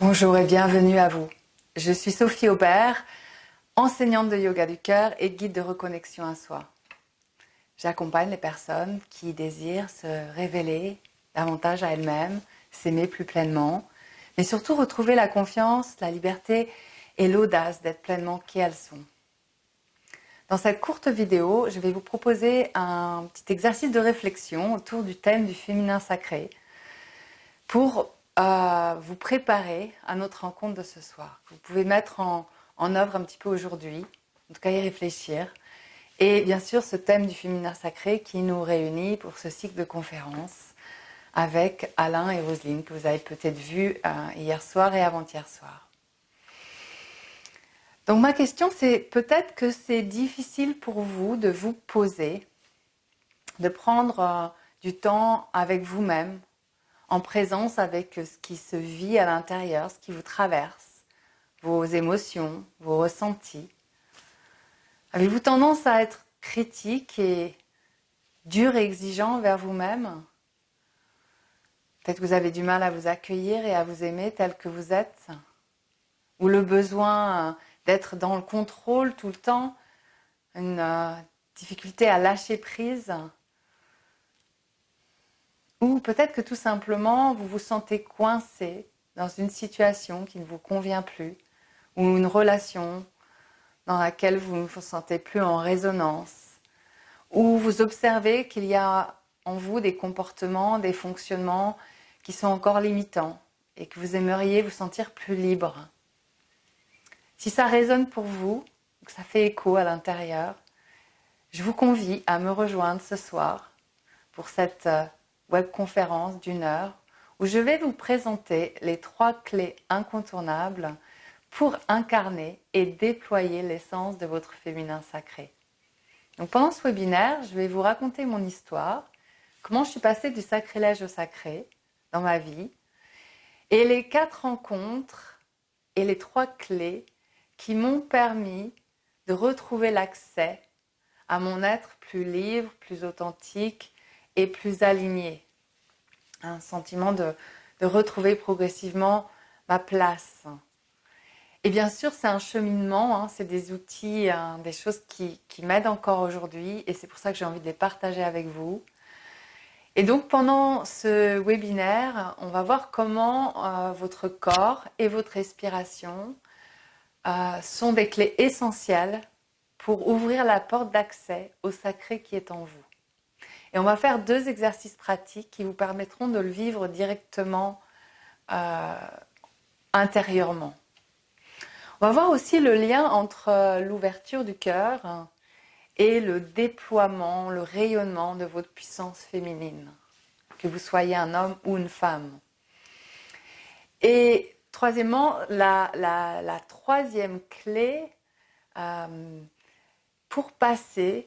Bonjour et bienvenue à vous. Je suis Sophie Aubert, enseignante de yoga du cœur et guide de reconnexion à soi. J'accompagne les personnes qui désirent se révéler davantage à elles-mêmes, s'aimer plus pleinement, mais surtout retrouver la confiance, la liberté et l'audace d'être pleinement qui elles sont. Dans cette courte vidéo, je vais vous proposer un petit exercice de réflexion autour du thème du féminin sacré pour vous préparer à notre rencontre de ce soir. Vous pouvez mettre en œuvre un petit peu aujourd'hui, en tout cas y réfléchir. Et bien sûr, ce thème du féminin sacré qui nous réunit pour ce cycle de conférences avec Alain et Roselyne, que vous avez peut-être vu hier soir et avant-hier soir. Donc ma question, c'est peut-être que c'est difficile pour vous de vous poser, de prendre du temps avec vous-même, en présence avec ce qui se vit à l'intérieur, ce qui vous traverse, vos émotions, vos ressentis. Avez-vous tendance à être critique et dur et exigeant envers vous-même? Peut-être que vous avez du mal à vous accueillir et à vous aimer tel que vous êtes, ou le besoin d'être dans le contrôle tout le temps, une difficulté à lâcher prise. Ou peut-être que tout simplement vous vous sentez coincé dans une situation qui ne vous convient plus, ou une relation dans laquelle vous ne vous sentez plus en résonance, ou vous observez qu'il y a en vous des comportements, des fonctionnements qui sont encore limitants et que vous aimeriez vous sentir plus libre. Si ça résonne pour vous, que ça fait écho à l'intérieur, je vous convie à me rejoindre ce soir pour cette webconférence d'1 heure où je vais vous présenter les 3 clés incontournables pour incarner et déployer l'essence de votre féminin sacré. Donc pendant ce webinaire, je vais vous raconter mon histoire, comment je suis passée du sacrilège au sacré dans ma vie, et les 4 rencontres et les 3 clés qui m'ont permis de retrouver l'accès à mon être plus libre, plus authentique et plus aligné. Un sentiment de retrouver progressivement ma place. Et bien sûr, c'est un cheminement, c'est des outils, des choses qui m'aident encore aujourd'hui et c'est pour ça que j'ai envie de les partager avec vous. Et donc pendant ce webinaire, on va voir comment votre corps et votre respiration sont des clés essentielles pour ouvrir la porte d'accès au sacré qui est en vous. Et on va faire 2 exercices pratiques qui vous permettront de le vivre directement intérieurement. On va voir aussi le lien entre l'ouverture du cœur et le déploiement, le rayonnement de votre puissance féminine, que vous soyez un homme ou une femme. Et troisièmement, la troisième clé pour passer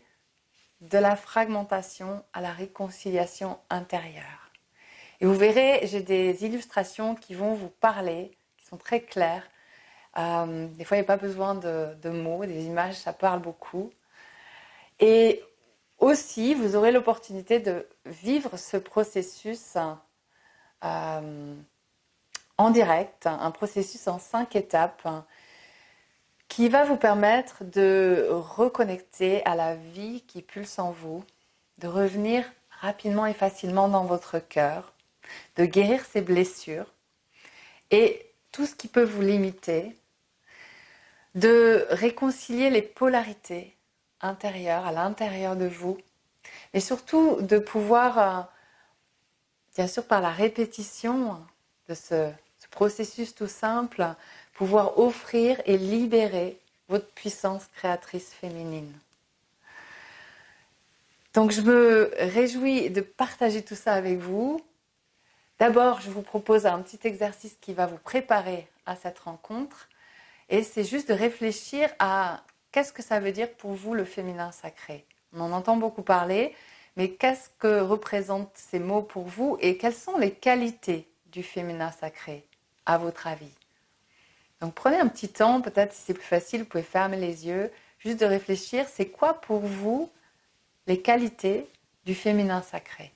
de la fragmentation à la réconciliation intérieure. Et vous verrez, j'ai des illustrations qui vont vous parler, qui sont très claires. Des fois, il n'y a pas besoin de mots, des images, ça parle beaucoup. Et aussi, vous aurez l'opportunité de vivre ce processus en direct, un processus en 5 étapes qui va vous permettre de reconnecter à la vie qui pulse en vous, de revenir rapidement et facilement dans votre cœur, de guérir ses blessures et tout ce qui peut vous limiter, de réconcilier les polarités intérieures à l'intérieur de vous, et surtout de pouvoir, bien sûr par la répétition de ce processus tout simple, pouvoir offrir et libérer votre puissance créatrice féminine. Donc je me réjouis de partager tout ça avec vous. D'abord, je vous propose un petit exercice qui va vous préparer à cette rencontre. Et c'est juste de réfléchir à qu'est-ce que ça veut dire pour vous le féminin sacré. On en entend beaucoup parler, mais qu'est-ce que représentent ces mots pour vous et quelles sont les qualités du féminin sacré, à votre avis? Donc prenez un petit temps, peut-être si c'est plus facile, vous pouvez fermer les yeux, juste de réfléchir, c'est quoi pour vous les qualités du féminin sacré?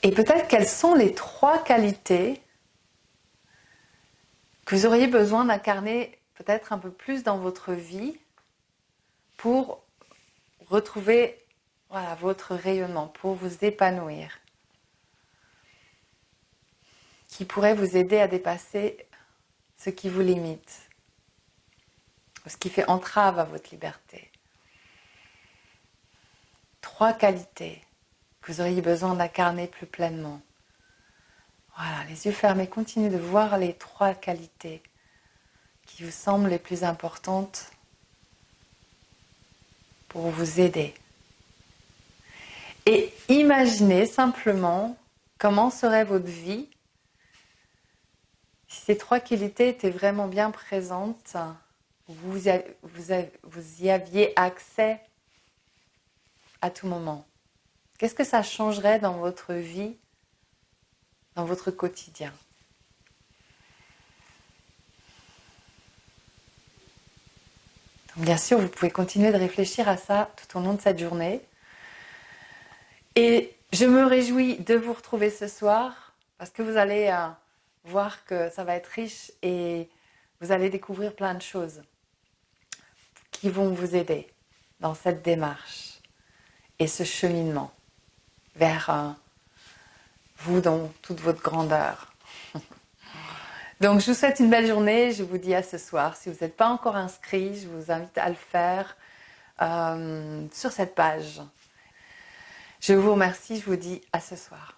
Et peut-être quelles sont les 3 qualités que vous auriez besoin d'incarner peut-être un peu plus dans votre vie pour retrouver voilà, votre rayonnement, pour vous épanouir, qui pourrait vous aider à dépasser ce qui vous limite, ou ce qui fait entrave à votre liberté. 3 qualités que vous auriez besoin d'incarner plus pleinement. Voilà, les yeux fermés, continuez de voir les 3 qualités qui vous semblent les plus importantes pour vous aider. Et imaginez simplement comment serait votre vie si ces 3 qualités étaient vraiment bien présentes, vous y aviez accès à tout moment. Qu'est-ce que ça changerait dans votre vie, dans votre quotidien? Donc, bien sûr, vous pouvez continuer de réfléchir à ça tout au long de cette journée. Et je me réjouis de vous retrouver ce soir parce que vous allez voir que ça va être riche et vous allez découvrir plein de choses qui vont vous aider dans cette démarche et ce cheminement vers vous dans toute votre grandeur. Donc je vous souhaite une belle journée, je vous dis à ce soir. Si vous n'êtes pas encore inscrit, je vous invite à le faire sur cette page. Je vous remercie, je vous dis à ce soir.